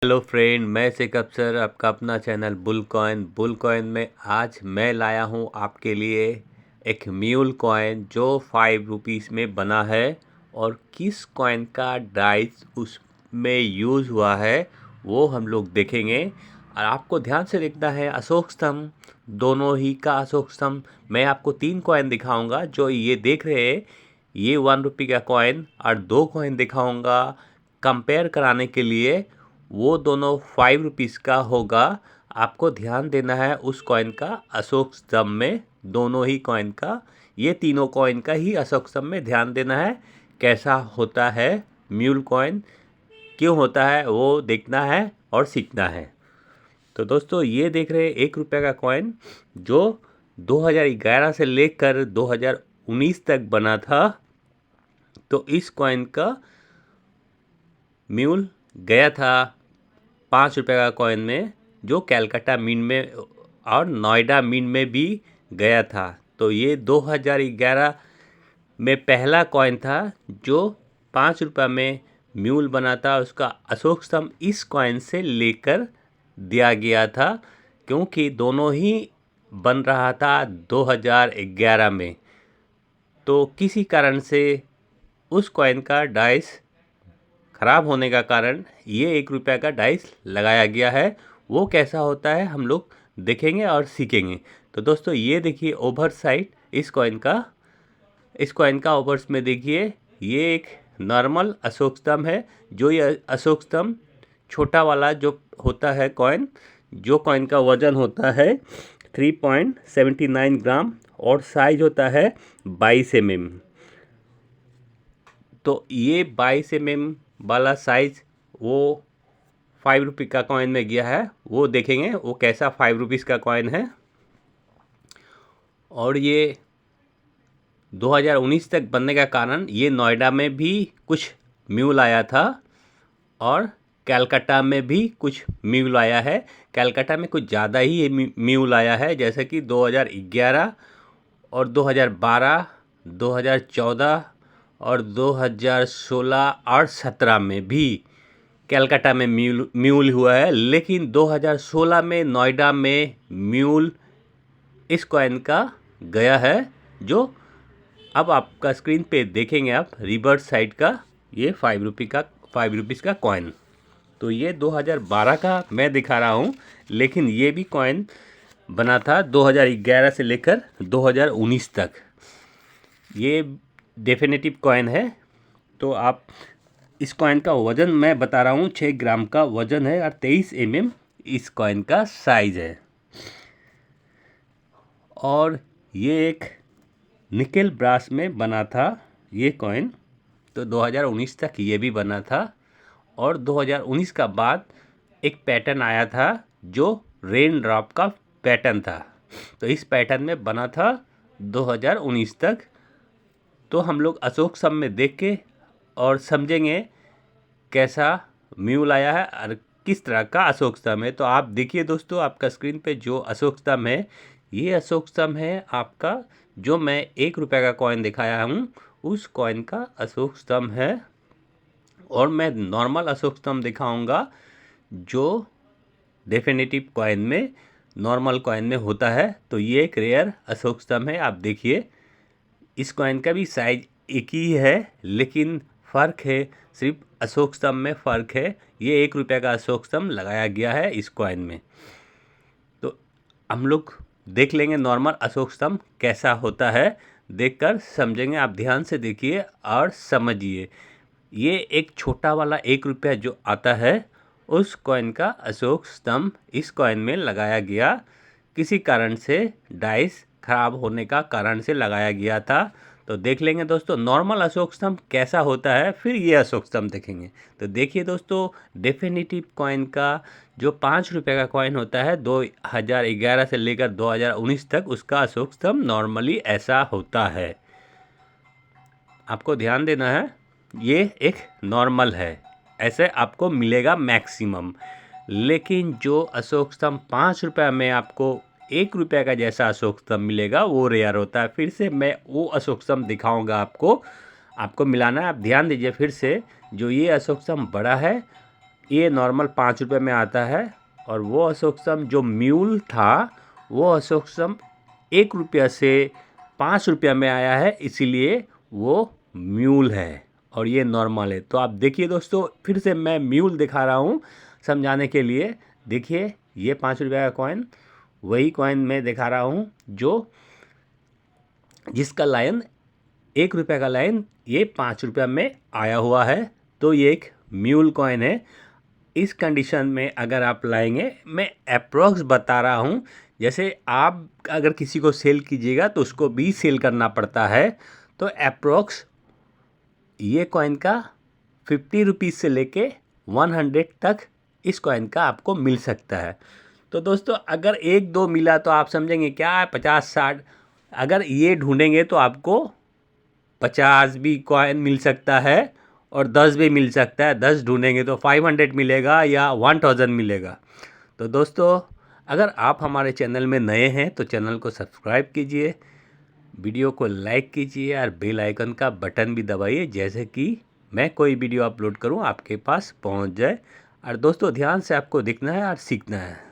Hello friend, मैं शेखब sir, आपका अपना चैनल बुल कॉइन में आज मैं लाया हूं आपके लिए एक म्यूल कॉइन जो 5 रुपीज़ में बना है। और किस कॉइन का डाइस उसमें यूज़ हुआ है वो हम लोग देखेंगे। और आपको ध्यान से देखना है अशोक स्तंभ, दोनों ही का अशोक स्तंभ। मैं आपको 3 कॉइन दिखाऊंगा जो ये देख रहे हैं, ये 1 रुपये का कॉइन, और 2 कॉइन दिखाऊंगा कंपेयर कराने के लिए। वो दोनों 5 रुपीज़ का होगा। आपको ध्यान देना है उस कॉइन का अशोक स्तंभ में, दोनों ही कॉइन का, ये तीनों कॉइन का ही अशोक स्तंभ में ध्यान देना है। कैसा होता है म्यूल कॉइन, क्यों होता है वो देखना है और सीखना है। तो दोस्तों, ये देख रहे हैं 1 रुपये का कॉइन जो 2011 से लेकर 2019 तक बना था। तो इस कॉइन का म्यूल गया था 5 रुपये का कॉइन में, जो कैलकाटा मिंट में और नोएडा मिंट में भी गया था। तो ये 2011 में पहला कॉइन था जो 5 रुपये में म्यूल बना था। उसका अशोक स्तंभ इस कॉइन से लेकर दिया गया था, क्योंकि दोनों ही बन रहा था 2011 में। तो किसी कारण से उस कॉइन का डाइस ख़राब होने का कारण ये 1 रुपये का डाइस लगाया गया है। वो कैसा होता है हम लोग देखेंगे और सीखेंगे। तो दोस्तों, ये देखिए ओवर साइड इस कॉइन का ओवर्स में देखिए, ये एक नॉर्मल अशोक स्तंभ है। जो ये अशोक स्तंभ छोटा वाला जो होता है कॉइन, जो कॉइन का वज़न होता है 3.79 ग्राम और साइज होता है 22 mm। तो ये 22 mm वाला साइज वो 5 रुपये का कॉइन में गया है। वो देखेंगे वो कैसा 5 रुपीज़ का कॉइन है। और ये 2019 तक बनने का कारण ये नोएडा में भी कुछ म्यूल आया था और कैलकाटा में भी कुछ म्यूल आया है। कैलकाटा में कुछ ज़्यादा ही म्यूल आया है, जैसे कि 2011 और 2012, 2014 और 2016 और 17 में भी कैलकाटा में म्यूल हुआ है। लेकिन 2016 में नोएडा में म्यूल इस कॉइन का गया है, जो अब आपका स्क्रीन पे देखेंगे आप रिवर्स साइड का, ये 5 रुपीज़ का कॉइन। तो ये 2012 का मैं दिखा रहा हूँ, लेकिन ये भी कॉइन बना था 2011 से लेकर 2019 तक। ये डेफिनेटिव कॉइन है। तो आप इस कॉइन का वज़न मैं बता रहा हूँ, 6 ग्राम का वज़न है और 23 mm इस कॉइन का साइज़ है। और ये एक निकेल ब्रास में बना था ये कॉइन। तो 2019 तक ये भी बना था। और 2019 का बाद एक पैटर्न आया था जो रेन ड्रॉप का पैटर्न था। तो इस पैटर्न में बना था 2019 तक। तो हम लोग अशोक स्तंभ में देख के और समझेंगे कैसा म्यूल आया है और किस तरह का अशोक स्तंभ है। तो आप देखिए दोस्तों, आपका स्क्रीन पे जो अशोक स्तंभ है, ये अशोक स्तंभ है आपका, जो मैं 1 रुपये का कॉइन दिखाया हूँ उस कॉइन का अशोक स्तंभ है। और मैं नॉर्मल अशोक स्तंभ दिखाऊंगा जो डेफिनेटिव कॉइन में, नॉर्मल कॉइन में होता है। तो ये एक रेयर अशोक स्तंभ है। आप देखिए इस कॉइन का भी साइज एक ही है, लेकिन फ़र्क है सिर्फ अशोक स्तंभ में फ़र्क है। ये 1 रुपये का अशोक स्तंभ लगाया गया है इस कॉइन में। तो हम लोग देख लेंगे नॉर्मल अशोक स्तंभ कैसा होता है, देखकर समझेंगे। आप ध्यान से देखिए और समझिए। ये एक छोटा वाला 1 रुपया जो आता है, उस कॉइन का अशोक स्तंभ इस कॉइन में लगाया गया। किसी कारण से डाइस खराब होने का कारण से लगाया गया था। तो देख लेंगे दोस्तों नॉर्मल अशोक स्तंभ कैसा होता है, फिर ये अशोक स्तंभ देखेंगे। तो देखिए दोस्तों, डेफिनेटिव कॉइन का जो 5 रुपये का कॉइन होता है 2011 से लेकर 2019 तक, उसका अशोक स्तंभ नॉर्मली ऐसा होता है। आपको ध्यान देना है, ये एक नॉर्मल है, ऐसे आपको मिलेगा मैक्सिमम। लेकिन जो अशोक स्तंभ 5 रुपये में आपको 1 रुपये का जैसा अशोक स्तंभ मिलेगा, वो रेयर होता है। फिर से मैं वो अशोक स्तंभ दिखाऊंगा आपको मिलाना है। आप ध्यान दीजिए फिर से, जो ये अशोक स्तंभ बड़ा है ये नॉर्मल 5 रुपये में आता है, और वो अशोक स्तंभ जो म्यूल था वो अशोक स्तंभ 1 रुपया से 5 रुपया में आया है, इसीलिए वो म्यूल है और ये नॉर्मल है। तो आप देखिए दोस्तों, फिर से मैं म्यूल दिखा रहा हूँ समझाने के लिए। देखिए ये 5 रुपये का कॉइन, वही कॉइन मैं दिखा रहा हूँ जो जिसका लाइन 1 रुपये का लाइन ये 5 रुपया में आया हुआ है, तो ये एक म्यूल कॉइन है। इस कंडीशन में अगर आप लाएंगे, मैं अप्रोक्स बता रहा हूँ, जैसे आप अगर किसी को सेल कीजिएगा तो उसको भी सेल करना पड़ता है, तो अप्रोक्स ये कॉइन का 50 रुपीज़ से लेके 100 तक इस कॉइन का आपको मिल सकता है। तो दोस्तों अगर 1-2 मिला तो आप समझेंगे क्या है 50-60, अगर ये ढूंढेंगे तो आपको 50 भी कॉइन मिल सकता है और 10 भी मिल सकता है। 10 ढूंढेंगे तो 500 मिलेगा या 1000 मिलेगा। तो दोस्तों अगर आप हमारे चैनल में नए हैं तो चैनल को सब्सक्राइब कीजिए, वीडियो को लाइक कीजिए और बेल आइकन का बटन भी दबाइए, जैसे कि मैं कोई वीडियो अपलोड करूं आपके पास पहुंच जाए। और दोस्तों ध्यान से आपको दिखना है और सीखना है।